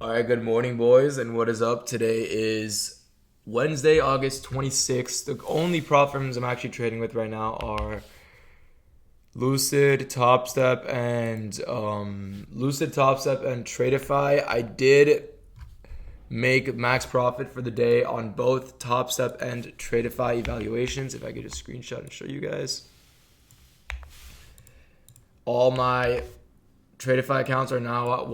All right, good morning, boys, and what is up? Today is Wednesday, August 26th. The only prop firms I'm actually trading with right now are Lucid, Top Step, and Tradeify. I did make max profit for the day on both Top Step and Tradeify evaluations. If I could just screenshot and show you guys, all my Tradeify accounts are now at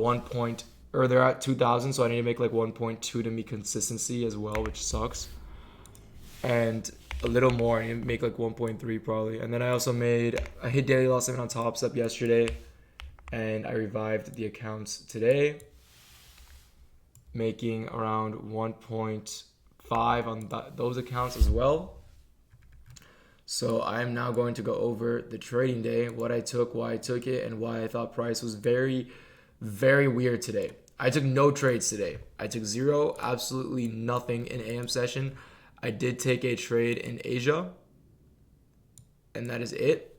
they're at 2,000, so I need to make like 1.2 to meet consistency as well, which sucks. And a little more, I need to make like 1.3 probably. And then I hit daily loss limit on Top Step yesterday, and I revived the accounts today, making around 1.5 on those accounts as well. So I'm now going to go over the trading day, what I took, why I took it, and why I thought price was very, very weird today. I took no trades today. I took zero, absolutely nothing in AM session. I did take a trade in Asia, and that is it.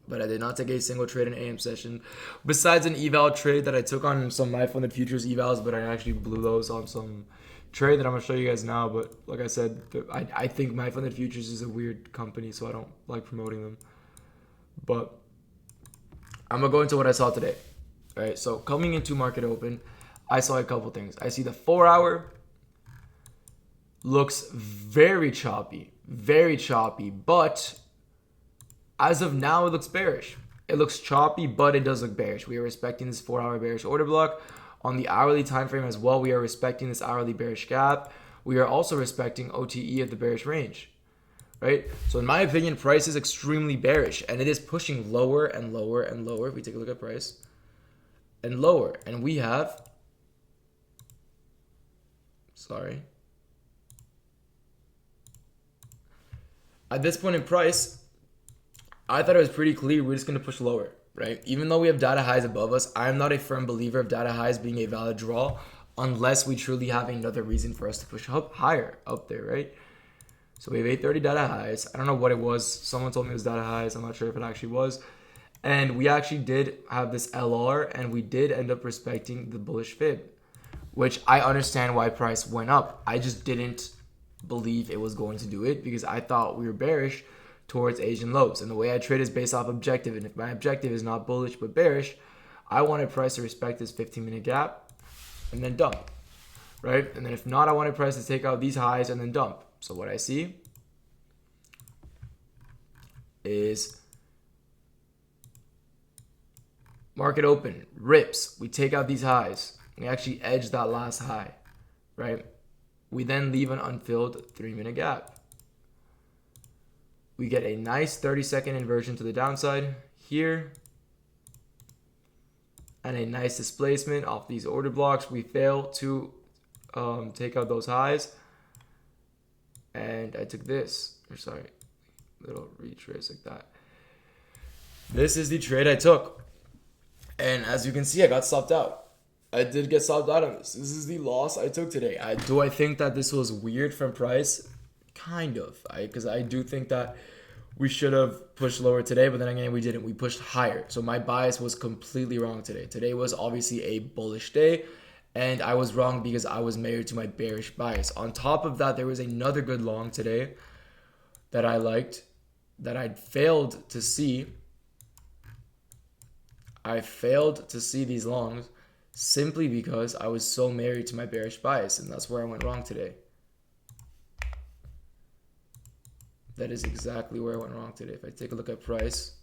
But I did not take a single trade in AM session, besides an eval trade that I took on some my funded futures evals, but I actually blew those on some trade that I'm going to show you guys now. But like I said, I think my funded futures is a weird company, so I don't like promoting them. But I'm going to go into what I saw today. All right, so coming into market open, I saw a couple things. I see the 4-hour looks very choppy, but as of now, it looks bearish. It looks choppy, but it does look bearish. We are respecting this 4-hour bearish order block. On the hourly time frame as well, we are respecting this hourly bearish gap. We are also respecting OTE of the bearish range, right? So in my opinion, price is extremely bearish, and it is pushing lower and lower and lower. If we take a look at price, and lower, and we have, at this point in price, I thought it was pretty clear we're just going to push lower, right? Even though we have data highs above us, I'm not a firm believer of data highs being a valid draw unless we truly have another reason for us to push up higher up there, right? So we have 830 data highs. I don't know what it was. Someone told me it was data highs. I'm not sure if it actually was. And we actually did have this LR, and we did end up respecting the bullish fib, which I understand why price went up. I just didn't believe it was going to do it because I thought we were bearish towards Asian lows. And the way I trade is based off objective. And if my objective is not bullish but bearish, I wanted price to respect this 15-minute gap and then dump, right? And then if not, I wanted price to take out these highs and then dump. So what I see is market open, rips. We take out these highs. We actually edge that last high, right? We then leave an unfilled 3-minute gap. We get a nice 30-second inversion to the downside here, and a nice displacement off these order blocks. We fail to take out those highs, and I took this, little retrace like that. This is the trade I took, and as you can see, I got stopped out. I did get stopped out on this. This is the loss I took today. Do I think that this was weird from price? Kind of, because I do think that we should have pushed lower today, but then again, we didn't. We pushed higher. So my bias was completely wrong today. Today was obviously a bullish day, and I was wrong because I was married to my bearish bias. On top of that, there was another good long today that I liked that I failed to see. I failed to see these longs simply because I was so married to my bearish bias, and that's where I went wrong today. That is exactly where I went wrong today. If I take a look at price,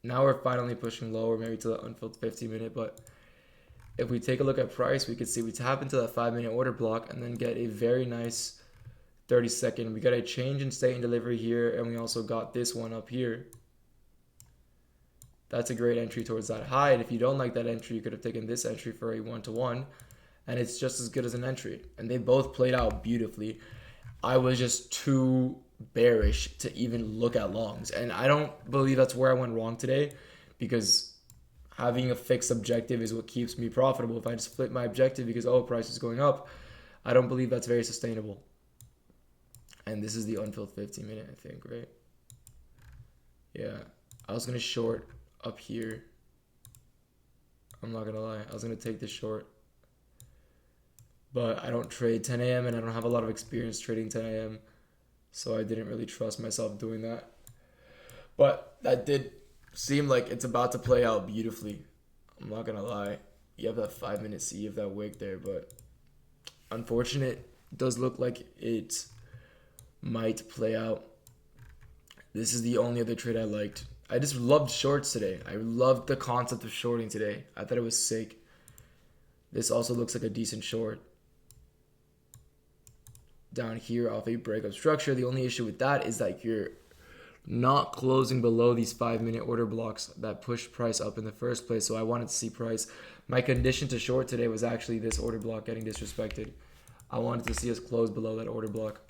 now we're finally pushing lower, maybe to the unfilled 15-minute, but if we take a look at price, we can see we tap into that 5-minute order block and then get a very nice 30-second. We got a change in state and delivery here, and we also got this one up here. That's a great entry towards that high, and if you don't like that entry, you could have taken this entry for a 1-to-1, and it's just as good as an entry, and they both played out beautifully. I was just too bearish to even look at longs, and I don't believe that's where I went wrong today, because having a fixed objective is what keeps me profitable. If I just flip my objective because, oh, price is going up, I don't believe that's very sustainable. And this is the unfilled 15-minute, I think, right? Yeah, I was going to short up here. I'm not gonna lie. I was gonna take this short, but I don't trade 10 a.m. and I don't have a lot of experience trading 10 a.m. So I didn't really trust myself doing that. But that did seem like it's about to play out beautifully. I'm not gonna lie. You have that 5-minute C of that wick there, but unfortunate. It does look like it might play out. This is the only other trade I liked. I just loved shorts today. I loved the concept of shorting today. I thought it was sick. This also looks like a decent short. Down here off a breakup structure. The only issue with that is that you're not closing below these 5-minute order blocks that push price up in the first place. So I wanted to see price. My condition to short today was actually this order block getting disrespected. I wanted to see us close below that order block.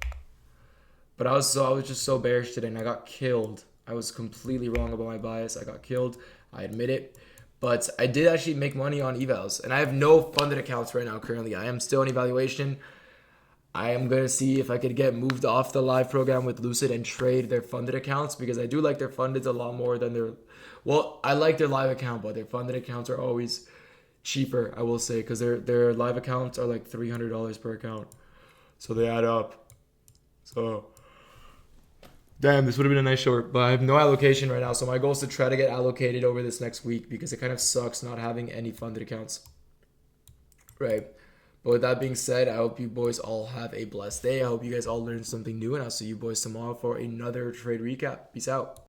But I was just so bearish today, and I got killed. I was completely wrong about my bias. I got killed. I admit it. But I did actually make money on evals. And I have no funded accounts right now currently. I am still in evaluation. I am going to see if I could get moved off the live program with Lucid and trade their funded accounts, because I do like their funded a lot more than their... Well, I like their live account, but their funded accounts are always cheaper, I will say, because their live accounts are like $300 per account. So they add up. So... Damn, this would have been a nice short, but I have no allocation right now. So my goal is to try to get allocated over this next week, because it kind of sucks not having any funded accounts. Right. But with that being said, I hope you boys all have a blessed day. I hope you guys all learned something new, and I'll see you boys tomorrow for another trade recap. Peace out.